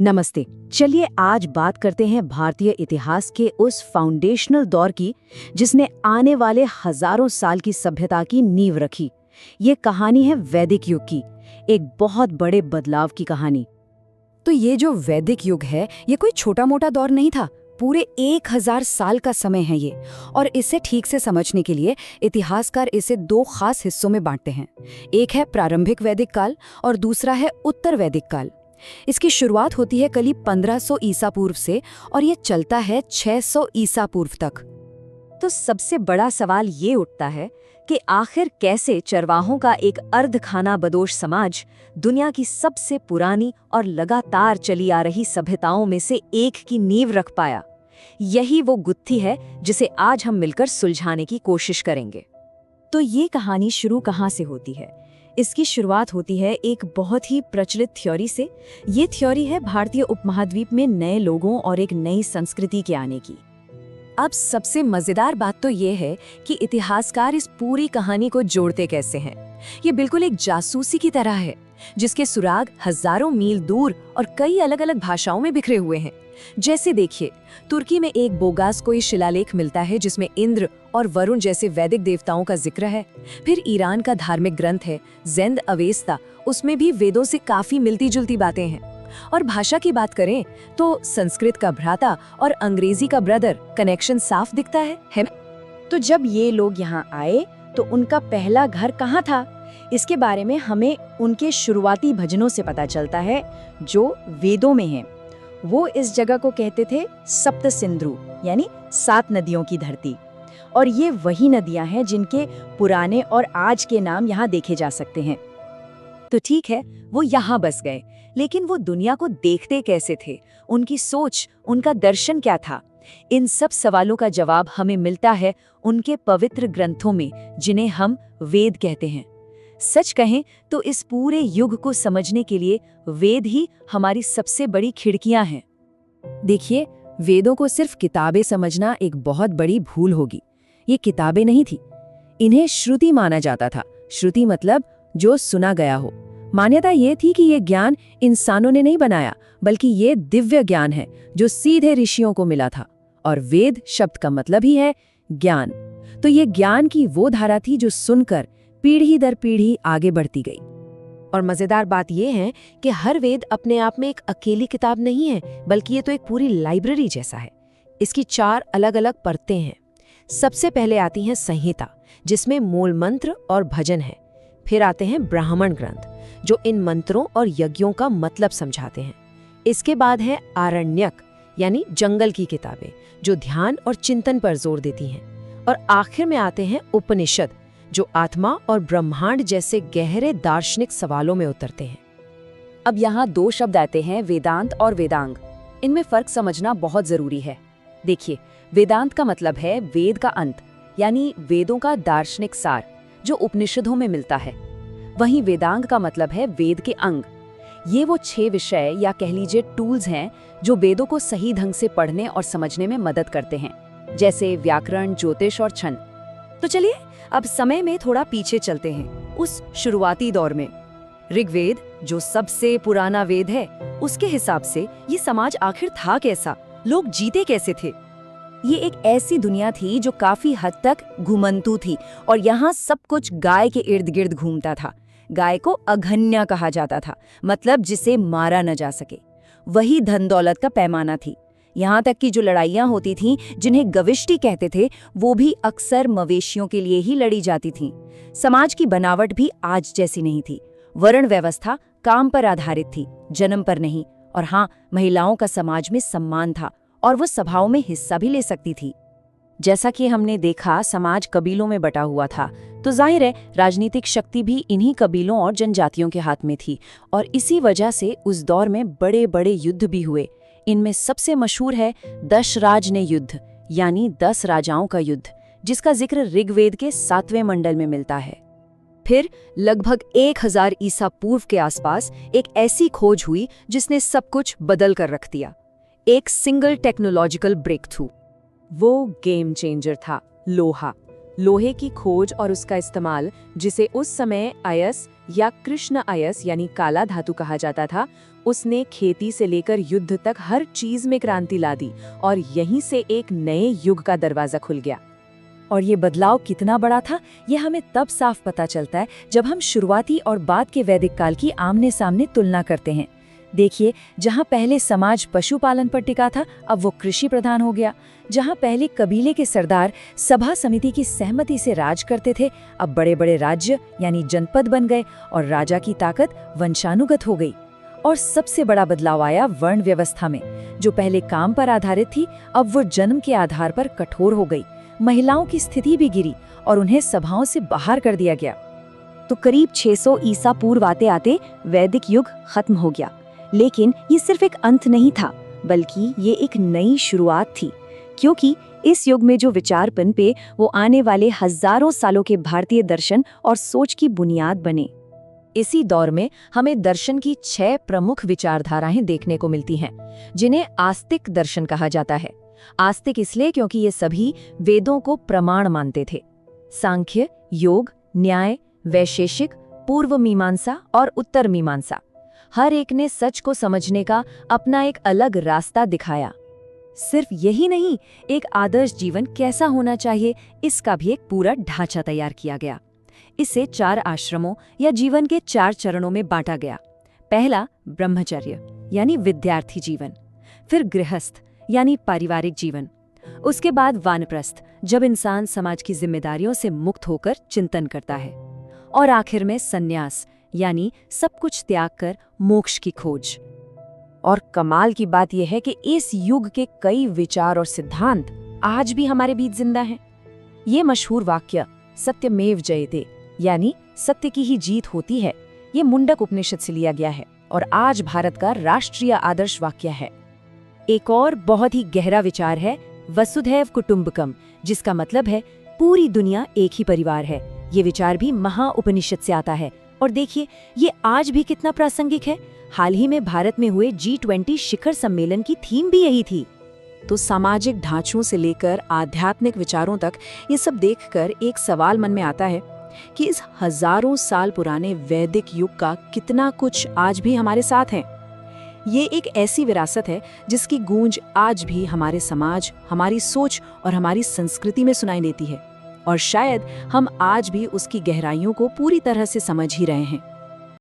नमस्ते। चलिए आज बात करते हैं भारतीय इतिहास के उस फाउंडेशनल दौर की जिसने आने वाले हजारों साल की सभ्यता की नींव रखी। ये कहानी है वैदिक युग की, एक बहुत बड़े बदलाव की कहानी। तो ये जो वैदिक युग है, ये कोई छोटा मोटा दौर नहीं था। पूरे 1000 साल का समय है ये। और इसे ठीक से समझने के लिए इतिहासकार इसे दो खास हिस्सों में बांटते हैं। एक है प्रारंभिक वैदिक काल और दूसरा है उत्तर वैदिक काल। इसकी शुरुआत होती है करीब 1500 ईसा पूर्व से और ये चलता है 600 ईसा पूर्व तक। तो सबसे बड़ा सवाल ये उठता है कि आखिर कैसे चरवाहों का एक अर्ध खाना बदोश समाज दुनिया की सबसे पुरानी और लगातार चली आ रही सभ्यताओं में से एक की नींव रख पाया। यही वो गुत्थी है जिसे आज हम मिलकर सुलझाने की कोशिश करेंगे। तो ये कहानी शुरू कहाँ से होती है? इसकी शुरुआत होती है एक बहुत ही प्रचलित थ्योरी से। ये थ्योरी है भारतीय उपमहाद्वीप में नए लोगों और एक नई संस्कृति के आने की। अब सबसे मजेदार बात तो ये है कि इतिहासकार इस पूरी कहानी को जोड़ते कैसे हैं। ये बिल्कुल एक जासूसी की तरह है जिसके सुराग हजारों मील दूर और कई अलग अलग भाषाओं में बिखरे हुए हैं। जैसे देखिए, तुर्की में एक बोगास कोई शिलालेख मिलता है जिसमें इंद्र और वरुण जैसे वैदिक देवताओं का जिक्र है। फिर ईरान का धार्मिक ग्रंथ है ज़ेंद अवेस्ता, उसमें भी वेदों से काफी मिलती जुलती बातें हैं। और भाषा की बात करें तो संस्कृत का भ्राता और अंग्रेजी का ब्रदर कनेक्शन साफ दिखता है। तो जब ये लोग यहाँ आए तो उनका पहला घर कहाँ था? इसके बारे में हमें उनके शुरुआती भजनों से पता चलता है जो वेदों में हैं। वो इस जगह को कहते थे सप्त सिंधु, यानी 7 नदियों की धरती। और ये वही नदियां हैं जिनके पुराने और आज के नाम यहाँ देखे जा सकते हैं। तो ठीक है, वो यहाँ बस गए, लेकिन वो दुनिया को देखते कैसे थे? उनकी सोच, उनका दर्शन क्या था? इन सब सवालों का जवाब हमें मिलता है उनके पवित्र ग्रंथों में, जिन्हें हम वेद कहते हैं। सच कहें तो इस पूरे युग को समझने के लिए वेद ही हमारी सबसे बड़ी खिड़कियां हैं। देखिए, वेदों को सिर्फ किताबें समझना एक बहुत बड़ी भूल होगी। ये किताबें नहीं थी, इन्हें श्रुति माना जाता था। श्रुति मतलब जो सुना गया हो। मान्यता ये थी कि ये ज्ञान इंसानों ने नहीं बनाया, बल्कि ये दिव्य ज्ञान है जो सीधे ऋषियों को मिला था। और वेद शब्द का मतलब ही है ज्ञान। तो ये ज्ञान की वो धारा थी जो सुनकर पीढ़ी दर पीढ़ी आगे बढ़ती गई। और मजेदार बात यह है कि हर वेद अपने आप में एक अकेली किताब नहीं है, बल्कि ये तो एक पूरी लाइब्रेरी जैसा है। इसकी 4 अलग अलग परतें हैं। सबसे पहले आती है संहिता, जिसमें मूल मंत्र और भजन है। फिर आते हैं ब्राह्मण ग्रंथ, जो इन मंत्रों और यज्ञों का मतलब समझाते हैं। इसके बाद है आरण्यक, यानी जंगल की किताबें, जो ध्यान और चिंतन पर जोर देती हैं। और आखिर में आते हैं उपनिषद, जो आत्मा और ब्रह्मांड जैसे गहरे दार्शनिक सवालों में उतरते हैं। अब यहाँ 2 शब्द आते हैं, वेदांत और वेदांग। इनमें फर्क समझना बहुत जरूरी है। देखिए, वेदांत का मतलब है वेद का अंत, यानी वेदों का दार्शनिक सार जो उपनिषदों में मिलता है। वहीं वेदांग का मतलब है वेद के अंग। ये वो 6 विषय या कह लीजिए टूल्स हैं जो वेदों को सही ढंग से पढ़ने और समझने में मदद करते हैं, जैसे व्याकरण, ज्योतिष और छंद। तो चलिए अब समय में थोड़ा पीछे चलते हैं, उस शुरुआती दौर में। ऋग्वेद, जो सबसे पुराना वेद है, उसके हिसाब से ये समाज आखिर था कैसा? लोग जीते कैसे थे? ये एक ऐसी दुनिया थी जो काफी हद तक घुमंतू थी और यहाँ सब कुछ गाय के इर्द गिर्द घूमता था। गाय को अघन्या कहा जाता था, मतलब जिसे मारा न जा सके। वही धन दौलत का पैमाना थी। यहाँ तक कि जो लड़ाइयाँ होती थीं, जिन्हें गविष्टि कहते थे, वो भी अक्सर मवेशियों के लिए ही लड़ी जाती थीं। समाज की बनावट भी आज जैसी नहीं थी। वर्ण व्यवस्था काम पर आधारित थी, जन्म पर नहीं। और हाँ, महिलाओं का समाज में सम्मान था और वो सभाओं में हिस्सा भी ले सकती थी। जैसा कि हमने देखा, समाज कबीलों में बटा हुआ था, तो जाहिर है राजनीतिक शक्ति भी इन्हीं कबीलों और जनजातियों के हाथ में थी। और इसी वजह से उस दौर में बड़े बड़े युद्ध भी हुए। इनमें सबसे मशहूर है दशराजन्य युद्ध, यानी 10 राजाओं का युद्ध, जिसका जिक्र ऋग्वेद के 7वें मंडल में मिलता है। फिर लगभग 1000 ईसा पूर्व के आसपास एक ऐसी खोज हुई जिसने सब कुछ बदल कर रख दिया। एक सिंगल टेक्नोलॉजिकल ब्रेक थ्रू। वो गेम चेंजर था, लोहा। लोहे की खोज और उसका इस्तेमाल, जिसे उस समय अयस या कृष्ण अयस यानी काला धातु कहा जाता था, उसने खेती से लेकर युद्ध तक हर चीज में क्रांति ला दी और यहीं से एक नए युग का दरवाजा खुल गया। और ये बदलाव कितना बड़ा था, ये हमें तब साफ पता चलता है जब हम शुरुआती और बाद के वैदिक काल की आमने सामने तुलना करते हैं। देखिए, जहाँ पहले समाज पशुपालन पर टिका था, अब वो कृषि प्रधान हो गया। जहाँ पहले कबीले के सरदार सभा समिति की सहमति से राज करते थे, अब बड़े बड़े राज्य यानी जनपद बन गए और राजा की ताकत वंशानुगत हो गई। और सबसे बड़ा बदलाव आया वर्ण व्यवस्था में। जो पहले काम पर आधारित थी, अब वो जन्म के आधार पर कठोर हो गई। महिलाओं की स्थिति भी गिरी और उन्हें सभाओं से बाहर कर दिया गया। तो करीब 600 ईसा पूर्व आते आते वैदिक युग खत्म हो गया। लेकिन ये सिर्फ एक अंत नहीं था, बल्कि ये एक नई शुरुआत थी, क्योंकि इस युग में जो विचार पनपे वो आने वाले हजारों सालों के भारतीय दर्शन और सोच की बुनियाद बने। इसी दौर में हमें दर्शन की 6 प्रमुख विचारधाराएं देखने को मिलती हैं, जिन्हें आस्तिक दर्शन कहा जाता है। आस्तिक इसलिए क्योंकि ये सभी वेदों को प्रमाण मानते थे। सांख्य, योग, न्याय, वैशेषिक, पूर्व मीमांसा और उत्तर मीमांसा, हर एक ने सच को समझने का अपना एक अलग रास्ता दिखाया। सिर्फ यही नहीं, एक आदर्श जीवन कैसा होना चाहिए, इसका भी एक पूरा ढांचा तैयार किया गया। इसे 4 आश्रमों या जीवन के 4 चरणों में बांटा गया। पहला ब्रह्मचर्य यानी विद्यार्थी जीवन, फिर गृहस्थ यानी पारिवारिक जीवन, उसके बाद वानप्रस्थ जब इंसान समाज की जिम्मेदारियों से मुक्त होकर चिंतन करता है, और आखिर में सन्यास यानी सब कुछ त्याग कर मोक्ष की खोज। और कमाल की बात यह है कि इस युग के कई विचार और सिद्धांत आज भी हमारे बीच जिंदा हैं। ये मशहूर वाक्य सत्यमेव जयते यानी सत्य की ही जीत होती है, ये मुंडक उपनिषद से लिया गया है और आज भारत का राष्ट्रीय आदर्श वाक्य है। एक और बहुत ही गहरा विचार है वसुधैव कुटुंबकम, जिसका मतलब है पूरी दुनिया एक ही परिवार है। ये विचार भी महाउपनिषद से आता है और देखिए ये आज भी कितना प्रासंगिक है। हाल ही में भारत में हुए G20 शिखर सम्मेलन की थीम भी यही थी। तो सामाजिक ढांचों से लेकर आध्यात्मिक विचारों तक ये सब देखकर एक सवाल मन में आता है कि इस हजारों साल पुराने वैदिक युग का कितना कुछ आज भी हमारे साथ है। ये एक ऐसी विरासत है जिसकी गूंज आज भी हमारे समाज, हमारी सोच और हमारी संस्कृति में सुनाई देती है, और शायद हम आज भी उसकी गहराइयों को पूरी तरह से समझ ही रहे हैं।